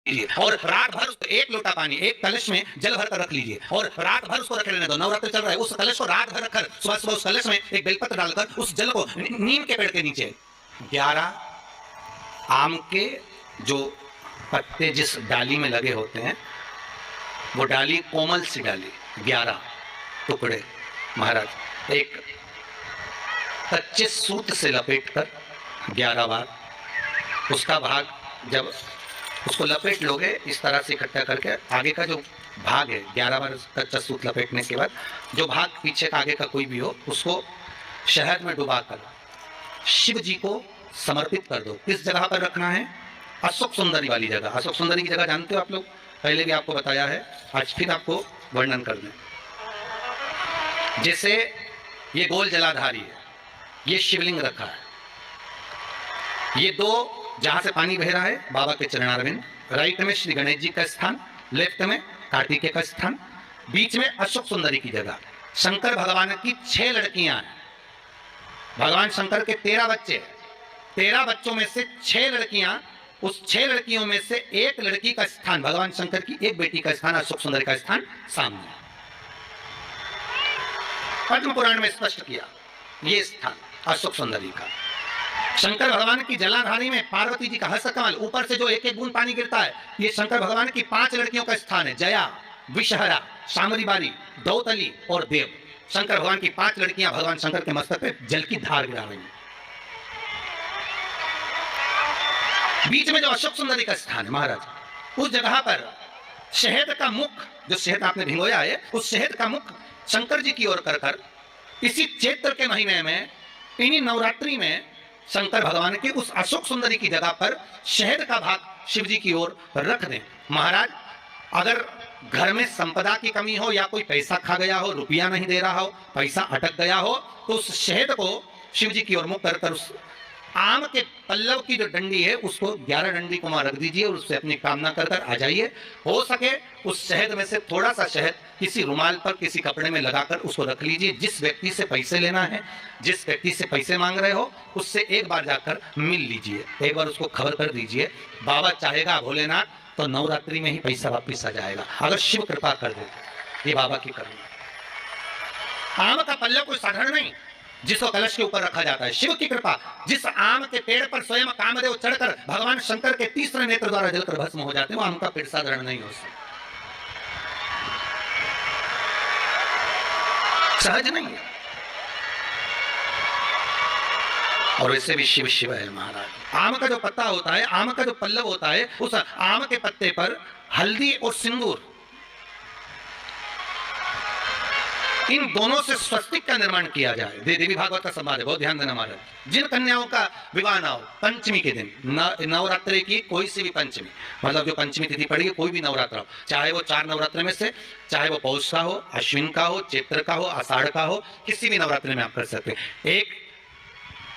लीजिए और रात भर उसको एक लोटा पानी एक कलश में जल भर कर रख लीजिए और रात भर उसको रख लेने दो। नवरात्र चल रहा है, उस कलश को रात भर रखकर सुबह सुबह उस कलश में एक बेलपत्र डालकर उस जल को नीम के पेड़ के नीचे 11 आम के जो पत्ते जिस डाली में लगे होते हैं, वो डाली कोमल सी डाली 11 टुकड़े महाराज एक कच्चे सूत से लपेटकर 11 बार उसका भाग, जब उसको लपेट लोगे इस तरह से इकट्ठा करके, आगे का जो भाग है 11 बार कच्चा सूत लपेटने के बाद जो भाग पीछे का आगे का कोई भी हो उसको शहद में डुबाकर शिव जी को समर्पित कर दो। किस जगह पर रखना है? अशोक सुंदरी वाली जगह। अशोक सुंदरी की जगह जानते हो आप लोग, पहले भी आपको बताया है, आज फिर आपको वर्णन कर दें। जैसे ये गोल जलाधारी है, ये शिवलिंग रखा है, ये दो जहां से पानी बह रहा है बाबा के चरणारविंद, राइट में श्री गणेश जी का स्थान, लेफ्ट में कार्तिकेय का स्थान, बीच में अशोक सुंदरी की जगह। शंकर भगवान की 6 लड़कियां हैं। भगवान शंकर के 13 बच्चे, 13 बच्चों में से 6 लड़कियां, उस 6 लड़कियों में से एक लड़की का स्थान, भगवान शंकर की एक बेटी का स्थान, अशोक सुंदरी का स्थान सामने पद्म पुराण में स्पष्ट किया। ये स्थान अशोक सुंदरी का। शंकर भगवान की जलाधारी में पार्वती जी का हस्तकमल, ऊपर से जो एक एक बूंद पानी गिरता है, ये शंकर भगवान की 5 लड़कियों का स्थान है। जया, विषहरा, शामरीबारी, दौतली और देव। शंकर भगवान की 5 लड़कियां भगवान शंकर के मस्तक पे जल की धार गिरा रही हैं। बीच में जो अशोक सुंदरी का स्थान है महाराज, उस जगह पर शहद का मुख, जो शहद आपने भिगोया है, उस शहद का मुख शंकर जी की ओर कर कर इसी चैत्र के महीने में, इन्हीं नवरात्रि में शंकर भगवान की उस अशोक सुंदरी की जगह पर शहद का भाग शिव जी की ओर रख दें। महाराज अगर घर में संपदा की कमी हो या कोई पैसा खा गया हो, रुपया नहीं दे रहा हो, पैसा अटक गया हो, तो उस शहद को शिव जी की ओर मुख कर उस आम के पल्लव की जो डंडी है उसको 11 डंडी को वहां रख दीजिए और उससे अपनी कामना कर कर आ जाइए। हो सके उस शहद में से थोड़ा सा शहद किसी रुमाल पर, किसी कपड़े में लगाकर उसको रख लीजिए। जिस व्यक्ति से पैसे लेना है, जिस व्यक्ति से पैसे मांग रहे हो, उससे एक बार जाकर मिल लीजिए, एक बार उसको खबर कर दीजिए। बाबा चाहेगा भोलेनाथ तो नवरात्रि में ही पैसा वापिस आ जाएगा, अगर शिव कृपा कर दे। ये बाबा की करुणा। आम का पल्लव कोई साधारण नहीं जिसको कलश के ऊपर रखा जाता है, शिव की कृपा। जिस आम के पेड़ पर स्वयं कामदेव चढ़कर भगवान शंकर के तीसरे नेत्र द्वारा जलकर भस्म हो जाते हैं, वो आम का पेड़ साधारण नहीं हो सकता, सहज नहीं है। और वैसे भी शिव शिव है महाराज। आम का जो पत्ता होता है, आम का जो पल्लव होता है, उस आम के पत्ते पर हल्दी और सिंदूर, इन दोनों से स्वस्तिक का निर्माण किया जाए। देवी भागवत का संवाद है, बहुत ध्यान देना महाराज। जिन कन्याओं का विवाह ना हो पंचमी के दिन, नवरात्रि की कोई सी भी पंचमी, मतलब जो पंचमी तिथि पड़ेगी, कोई भी नवरात्र हो, चाहे वो 4 नवरात्र में से, चाहे वो पौष का हो, अश्विन का हो, चैत्र का हो, आषाढ़ का हो, किसी भी नवरात्रि में आप कर सकते हैं। एक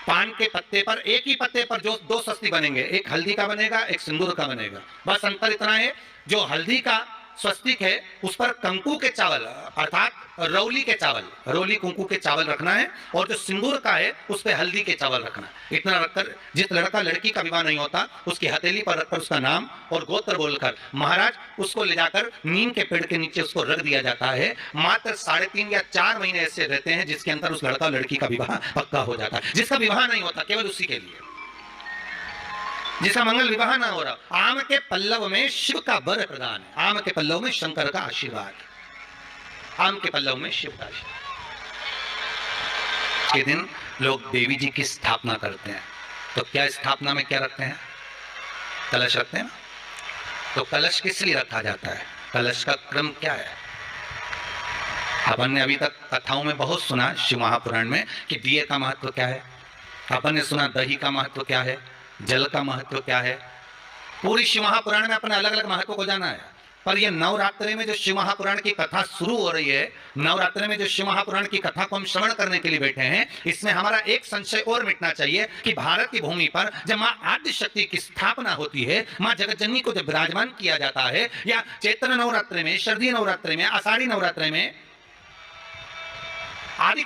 पान के पत्ते पर, एक ही पत्ते पर जो 2 स्वस्तिक बनेंगे, एक हल्दी का बनेगा, एक सिंदूर का बनेगा। बस अंतर इतना है, जो हल्दी का स्वस्तिक है उस पर कंकु के चावल अर्थात रौली के चावल, रौली कुंकू के चावल रखना है, और जो सिंदूर का है उस पर हल्दी के चावल रखना है। इतना रखकर जिस लड़का लड़की का विवाह नहीं होता उसकी हथेली पर रखकर उसका नाम और गोत्र बोलकर महाराज उसको ले जाकर नीम के पेड़ के नीचे उसको रख दिया जाता है। मात्र 3.5 या 4 महीने ऐसे रहते हैं जिसके अंदर उस लड़का लड़की का विवाह पक्का हो जाता है। जिसका विवाह नहीं होता केवल उसी के लिए, जिसका मंगल विवाह ना हो रहा। आम के पल्लव में शिव का वर प्रदान है, आम के पल्लव में शंकर का आशीर्वाद, आम के पल्लव में शिव का आशीर्वाद। के दिन लोग देवी जी की स्थापना करते हैं, तो क्या स्थापना में क्या रखते हैं? कलश रखते हैं ना। तो कलश किस लिए रखा जाता है? कलश का क्रम क्या है? अपन ने अभी तक कथाओं में बहुत सुना शिव महापुराण में कि दिए का महत्व क्या है, अपन ने सुना दही का महत्व क्या है, जल का महत्व क्या है। पूरी शिव महापुराण में अपने अलग अलग महत्व को जाना है, पर यह नवरात्रि में जो शिव महापुराण की कथा शुरू हो रही है, नवरात्रि में जो शिव महापुराण की कथा को हम श्रवण करने के लिए बैठे हैं, इसमें हमारा एक संशय और मिटना चाहिए कि भारत की भूमि पर जब मां आद्य शक्ति की स्थापना होती है, मां जगतजननी को जब विराजमान किया जाता है, या चैत्र नवरात्रि में, शरदीय नवरात्रि में, आषाढ़ी नवरात्रि में, आदि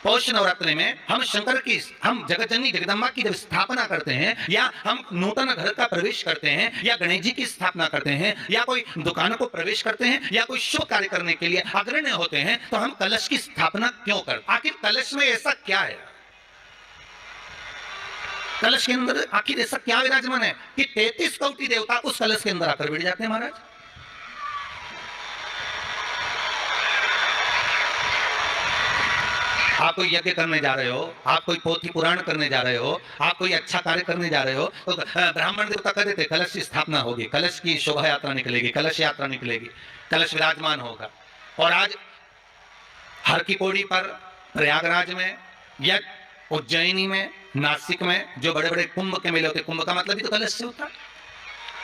पौष नवरात्रि में हम जगत जननी जगदम्बा की जब स्थापना करते हैं, या हम नूतन घर का प्रवेश करते हैं, या गणेश जी की स्थापना करते हैं, या कोई दुकान को प्रवेश करते हैं, या कोई शुभ कार्य करने के लिए अग्रणी होते हैं, तो हम कलश की स्थापना क्यों करते? आखिर कलश में ऐसा क्या है? कलश के अंदर आखिर ऐसा क्या विराजमान है कि 33 कोटि देवता उस कलश के अंदर आकर बैठ जाते हैं महाराज? आप कोई यज्ञ करने जा रहे हो, आप कोई पोथी पुराण करने जा रहे हो, आप कोई अच्छा कार्य करने जा रहे हो, तो ब्राह्मण देवता कहते थे कलश की स्थापना होगी, कलश की शोभा यात्रा निकलेगी, कलश यात्रा निकलेगी, कलश विराजमान होगा। और आज हर की पौड़ी पर, प्रयागराज में या उज्जैनी में, नासिक में जो बड़े बड़े कुंभ के मेले होते, कुंभ का मतलब भी तो कलश से होता है।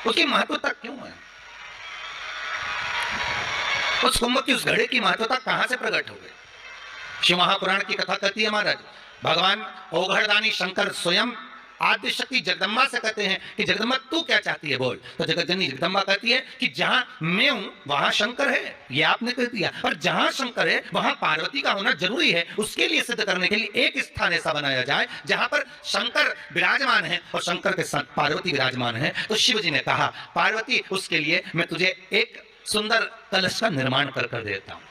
उसकी महत्वता क्यों है? उस कुंभ की, उस घड़े की महत्वता कहां से प्रकट हो गई? शिव महापुराण की कथा कहती है महाराज, भगवान ओघड़दानी शंकर स्वयं आद्य शक्ति जगदम्बा से कहते हैं कि जगदम्बा तू क्या चाहती है बोल। तो जगत जननी जगदम्बा कहती है कि जहां मैं हूं वहां शंकर है, ये आपने कह दिया, और जहां शंकर है वहां पार्वती का होना जरूरी है। उसके लिए सिद्ध करने के लिए एक स्थान ऐसा बनाया जाए जहां पर शंकर विराजमान है और शंकर के साथ पार्वती विराजमान है। तो शिव जी ने कहा, पार्वती उसके लिए मैं तुझे एक सुंदर कलश का निर्माण कर देता हूं।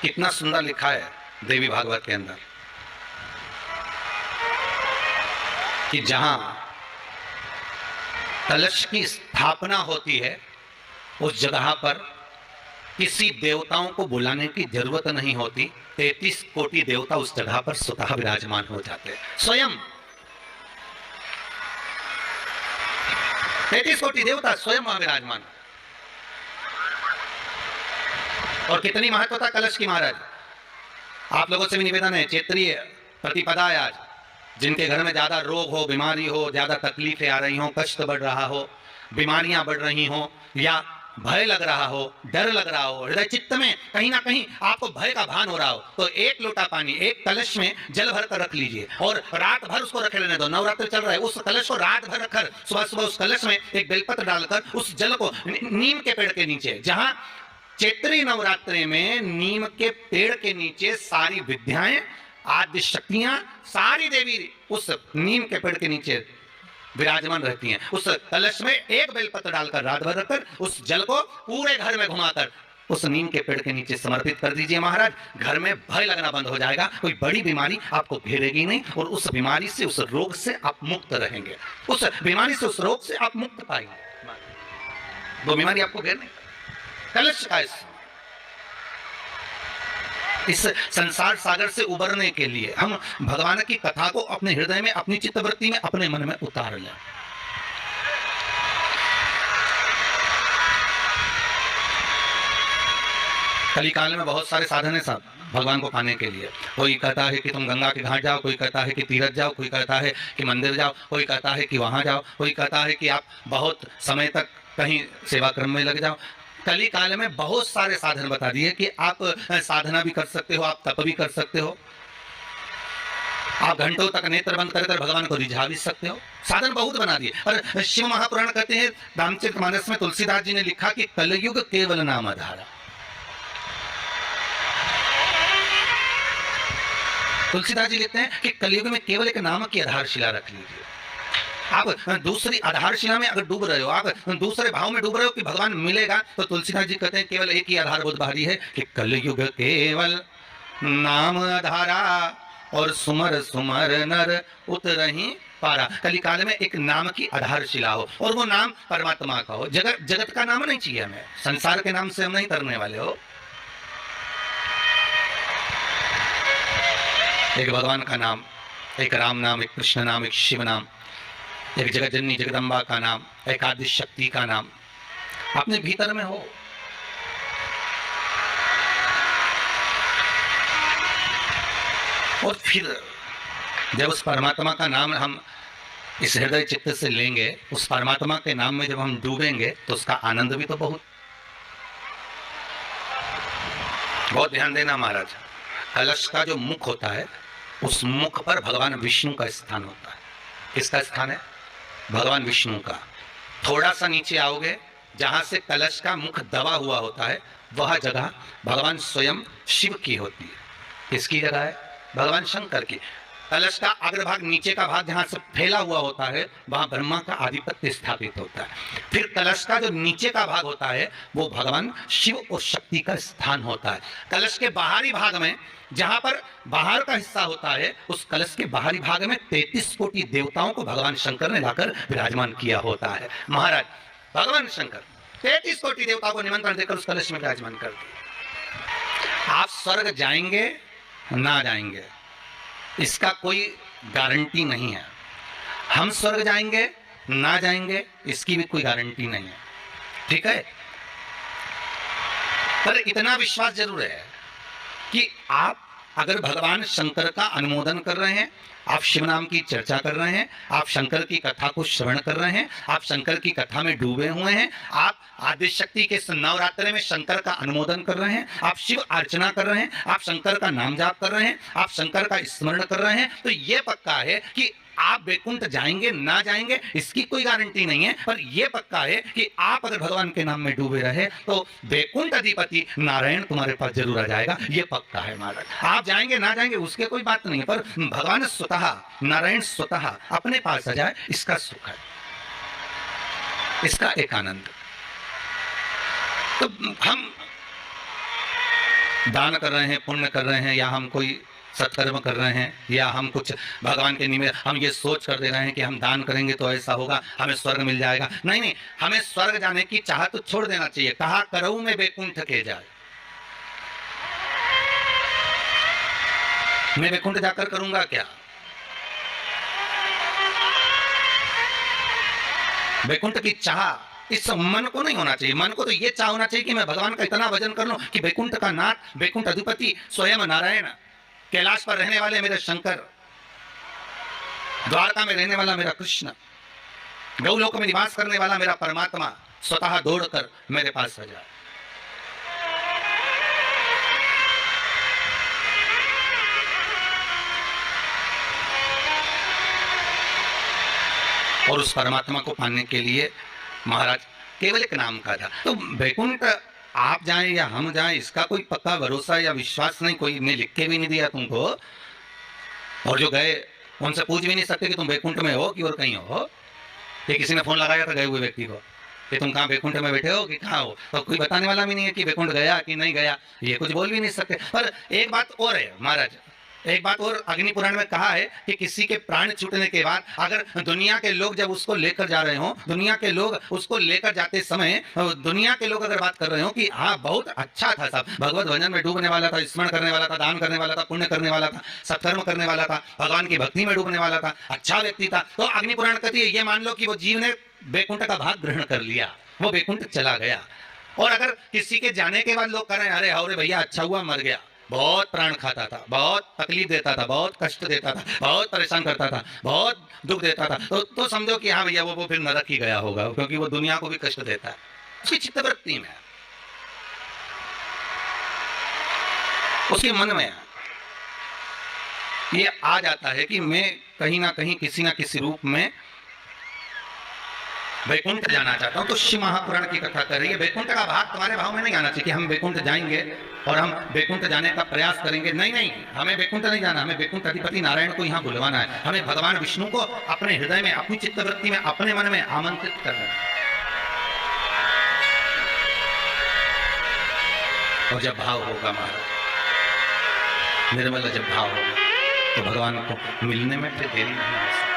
कितना सुंदर लिखा है देवी भागवत के अंदर कि जहां कलश की स्थापना होती है उस जगह पर किसी देवताओं को बुलाने की जरूरत नहीं होती। 33 कोटि देवता उस जगह पर स्वतः विराजमान हो जाते हैं। स्वयं 33 कोटि देवता स्वयं वहां विराजमान। और कितनी महत्वता कलश की महाराज। आप लोगों से भी निवेदन है, क्षेत्रीय प्रतिपदा है आज, जिनके घर में ज्यादा रोग हो, बीमारी हो, ज्यादा तकलीफें आ रही हो, कष्ट बढ़ रहा हो, बीमारियां बढ़ रही हो, या भय लग रहा हो, डर लग रहा हो, हृदय चित्त में कहीं ना कहीं आपको भय का भान हो रहा हो, तो एक लोटा पानी, एक कलश में जल भर कर रख लीजिए और रात भर उसको रखे रहने दो। नवरात्र चल रहा है, उस कलश को रात भर रखकर सुबह सुबह उस कलश में एक बेलपत्र डालकर उस जल को नीम के पेड़ के नीचे, जहां चैत्री नवरात्रि में नीम के पेड़ के नीचे सारी विद्याएं, आद्य शक्तियां, सारी देवी उस नीम के पेड़ के नीचे विराजमान रहती हैं। उस कलश में एक बेलपत्र डालकर रात भर रखकर उस जल को पूरे घर में घुमाकर उस नीम के पेड़ के नीचे समर्पित कर दीजिए महाराज। घर में भय लगना बंद हो जाएगा, कोई बड़ी बीमारी आपको घेरेगी नहीं और उस बीमारी से, उस रोग से आप मुक्त रहेंगे। उस बीमारी से, उस रोग से आप मुक्त पाएंगे, वो बीमारी आपको घेरने। कलश का इस संसार सागर से उबरने के लिए हम भगवान की कथा को अपने हृदय में, अपनी चित्तवृत्ति में, अपने मन में उतार लें। कलिकाल में बहुत सारे साधन है साहब भगवान को पाने के लिए। कोई कहता है कि तुम गंगा के घाट जाओ, कोई कहता है कि तीरथ जाओ, कोई कहता है कि मंदिर जाओ, कोई कहता है कि वहां जाओ, कोई कहता है कि आप बहुत समय तक कहीं सेवा क्रम में लग जाओ। कली काल में बहुत सारे साधन बता दिए कि आप साधना भी कर सकते हो, आप तप भी कर सकते हो, आप घंटों तक नेत्र बंद कर भगवान को रिझा भी सकते हो। साधन बहुत बना दिए। और शिव महापुराण कहते हैं, रामचरितमानस में तुलसीदास जी ने लिखा कि कलयुग केवल नाम आधार। तुलसीदास जी लिखते हैं कि कलयुग में केवल एक नाम की आधारशिला रख लीजिए। आप दूसरी आधारशिला में अगर डूब रहे हो, आप दूसरे भाव में डूब रहे हो कि भगवान मिलेगा, तो तुलसीदास जी कहते हैं केवल एक ही आधार बहुत भारी है कि कलयुग केवल नाम आधारा और सुमर सुमर नर उतरहि पारा। कलिकाल में एक नाम की आधारशिला हो और वो नाम परमात्मा का हो। जगत का नाम नहीं चाहिए हमें, संसार के नाम से हम नहीं तरने वाले हो। एक भगवान का नाम, एक राम नाम, एक कृष्ण नाम, एक शिव नाम, एक जगत जननी जगदम्बा का नाम, एक आदि शक्ति का नाम अपने भीतर में हो। और फिर जब उस परमात्मा का नाम हम इस हृदय चित्त से लेंगे, उस परमात्मा के नाम में जब हम डूबेंगे, तो उसका आनंद भी तो बहुत ध्यान देना महाराज। कलश का जो मुख होता है, उस मुख पर भगवान विष्णु का स्थान होता है। किसका स्थान है? भगवान विष्णु का। थोड़ा सा नीचे आओगे, जहां से कलश का मुख दबा हुआ होता है, वह जगह भगवान स्वयं शिव की होती है। किसकी जगह है? भगवान शंकर की। कलश का अग्रभाग, नीचे का भाग जहां से फैला हुआ होता है वहां ब्रह्मा का आधिपत्य स्थापित होता है। फिर कलश का जो नीचे का भाग होता है वो भगवान शिव और शक्ति का स्थान होता है। कलश के बाहरी भाग में, जहां पर बाहर का हिस्सा होता है, उस कलश के बाहरी भाग में 33 कोटि देवताओं को भगवान शंकर ने लाकर विराजमान किया होता है। महाराज भगवान शंकर 33 कोटि देवताओं को निमंत्रण देकर उस कलश में विराजमान करते। आप स्वर्ग जाएंगे ना जाएंगे इसका कोई गारंटी नहीं है। हम स्वर्ग जाएंगे ना जाएंगे इसकी भी कोई गारंटी नहीं है, ठीक है। पर इतना विश्वास जरूर है कि आप अगर भगवान शंकर का अनुमोदन कर रहे हैं, आप शिव नाम की चर्चा कर रहे हैं, आप शंकर की कथा को श्रवण कर रहे हैं, आप शंकर की कथा में डूबे हुए हैं, आप आदि शक्ति के नवरात्रि में शंकर का अनुमोदन कर रहे हैं, आप शिव अर्चना कर रहे हैं, आप शंकर का नाम जाप कर रहे हैं, आप शंकर का स्मरण कर रहे हैं, तो ये पक्का है कि आप वैकुंठ जाएंगे ना जाएंगे इसकी कोई गारंटी नहीं है। पर यह पक्का है कि आप अगर भगवान के नाम में डूबे रहे तो वैकुंठ अधिपति नारायण तुम्हारे पास जरूर आ जाएगा, ये पक्का है महाराज। आप जाएंगे ना जाएंगे उसके कोई बात नहीं है, पर भगवान स्वतः, नारायण स्वतः अपने पास आ जाए इसका सुख है, इसका एक आनंद। तो हम दान कर रहे हैं, पुण्य कर रहे हैं, या हम कोई सत्कर्म कर रहे हैं, या हम कुछ भगवान के निमित्त हम ये सोच कर दे रहे हैं कि हम दान करेंगे तो ऐसा होगा, हमें स्वर्ग मिल जाएगा। नहीं नहीं, हमें स्वर्ग जाने की चाह तो छोड़ देना चाहिए। कहा करऊं मैं वैकुंठ के जाए, मैं वैकुंठ जाकर करूंगा क्या? वैकुंठ की चाह इस मन को नहीं होना चाहिए। मन को तो ये चाह होना चाहिए कि मैं भगवान का इतना भजन कर लूं कि वैकुंठ का नाथ, वैकुंठ अधिपति स्वयं नारायण, कैलाश पर रहने वाले मेरे शंकर, द्वारका में रहने वाला मेरा कृष्ण, गौलोक में निवास करने वाला मेरा परमात्मा स्वतः दौड़कर मेरे पास आ जाए। और उस परमात्मा को पाने के लिए महाराज केवल एक नाम का था। तो वैकुंठ आप जाएं या हम जाएं इसका कोई पक्का भरोसा या विश्वास नहीं, कोई ने लिख के भी नहीं दिया तुमको, और जो गए उनसे पूछ भी नहीं सकते कि तुम वैकुंठ में हो कि और कहीं हो। ये किसी ने फोन लगाया था गए हुए व्यक्ति को कि तुम कहाँ वैकुंठ में बैठे हो कि कहाँ हो, तो कोई बताने वाला भी नहीं है कि वैकुंठ गया कि नहीं गया, ये कुछ बोल भी नहीं सकते। पर एक बात और है महाराज, एक बात और अग्नि पुराण में कहा है कि किसी के प्राण छूटने के बाद अगर दुनिया के लोग जब उसको लेकर जा रहे हो, दुनिया के लोग उसको लेकर जाते समय दुनिया के लोग अगर बात कर रहे हो कि हाँ बहुत अच्छा था, सब भगवत भजन में डूबने वाला था, स्मरण करने वाला था, दान करने वाला था, पुण्य करने वाला था, सत्कर्म करने वाला था, भगवान की भक्ति में डूबने वाला था, अच्छा व्यक्ति था, तो अग्नि पुराण कहती है ये मान लो कि वो जीव ने वैकुंठ का भाग ग्रहण कर लिया, वो वैकुंठ चला गया। और अगर किसी के जाने के बाद लोग कह रहे हैं अरे अरे भैया अच्छा हुआ मर गया, बहुत प्राण खाता था, बहुत तकलीफ देता था, बहुत कष्ट देता था, बहुत परेशान करता था, बहुत दुख देता था, तो समझो कि हाँ भैया वो फिर नरक ही गया होगा, क्योंकि वो दुनिया को भी कष्ट देता है। उसकी चित्तवृत्ति में, उसके मन में ये आ जाता है कि मैं कहीं ना कहीं किसी ना किसी रूप में वैकुंठ जाना चाहता हूं। तो शिव महापुराण की कथा कर रही है वैकुंठ का भाग तुम्हारे भाव में नहीं आना चाहिए कि हम वैकुंठ जाएंगे और हम वैकुंठ जाने का प्रयास करेंगे। नहीं नहीं, हमें वैकुंठ नहीं जाना, हमें वैकुंठ अधिपति नारायण को यहाँ बुलवाना है, हमें भगवान विष्णु को अपने हृदय में, अपनी चित्तवृत्ति में, अपने मन में आमंत्रित करना है। और जब भाव होगा महाराज, निर्मल जब भाव होगा तो भगवान को मिलने में फिर देरी नहीं हो सकती।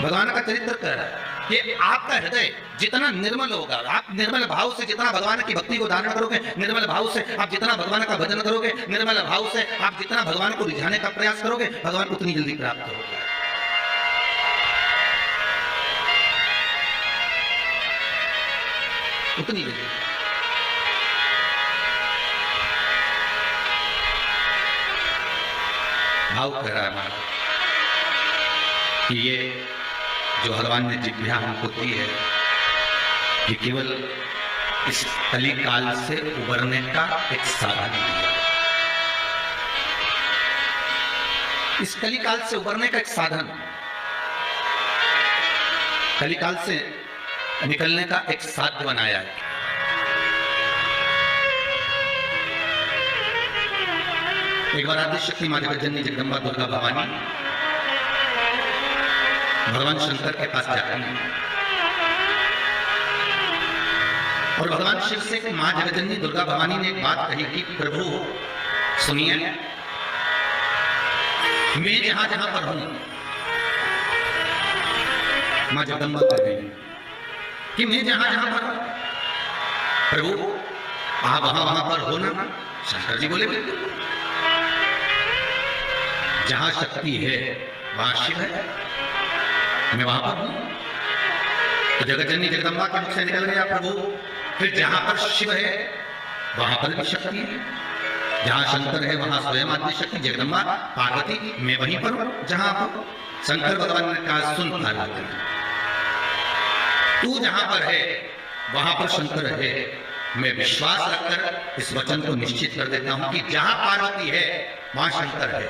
भगवान का चरित्र कह रहा है कि आपका हृदय जितना निर्मल होगा, आप निर्मल भाव से जितना भगवान की भक्ति को धारण करोगे, निर्मल भाव से आप जितना भगवान का भजन करोगे, निर्मल भाव से आप जितना भगवान को रिझाने का प्रयास करोगे, भगवान उतनी जल्दी प्राप्त होगा। उतनी जल्दी। भाव कह रहा है हमारा कि ये जो भगवान ने जिज्ञा हमको दी है, ये केवल इस कली काल से उबरने का एक साधन दिया। इस कली काल से उबरने का एक साधन, कली काल से निकलने का एक साध्य बनाया है। एक बार आदि शक्ति माँ जगज्जननी जगदम्बा दुर्गा भवानी भगवान शंकर के पास जाती है और भगवान शिव से माँ जगज्जननी दुर्गा भवानी ने एक बात कही कि प्रभु सुनिए, मैं जहां जहां पर हूं, माँ जगदम्बा कह रही कि मैं जहां जहां पर हूं प्रभु आप वहां वहां पर हो ना। शंकर जी बोले जहां शक्ति है वहां शिव है, मैं वहां पर हूं। तो जगज्जननी जगदम्बा के मुख से निकल गया प्रभु फिर जहां पर शिव है वहां पर भी शक्ति है, जहां शंकर है वहां स्वयं आदि शक्ति जगदम्बा पार्वती, मैं वहीं पर हूं जहां पर शंकर भगवान ने कहा सुन पार्वती, तू जहां पर है वहां पर शंकर है। मैं विश्वास रखकर इस वचन को निश्चित कर देता हूं कि जहां पार्वती है वहां शंकर है।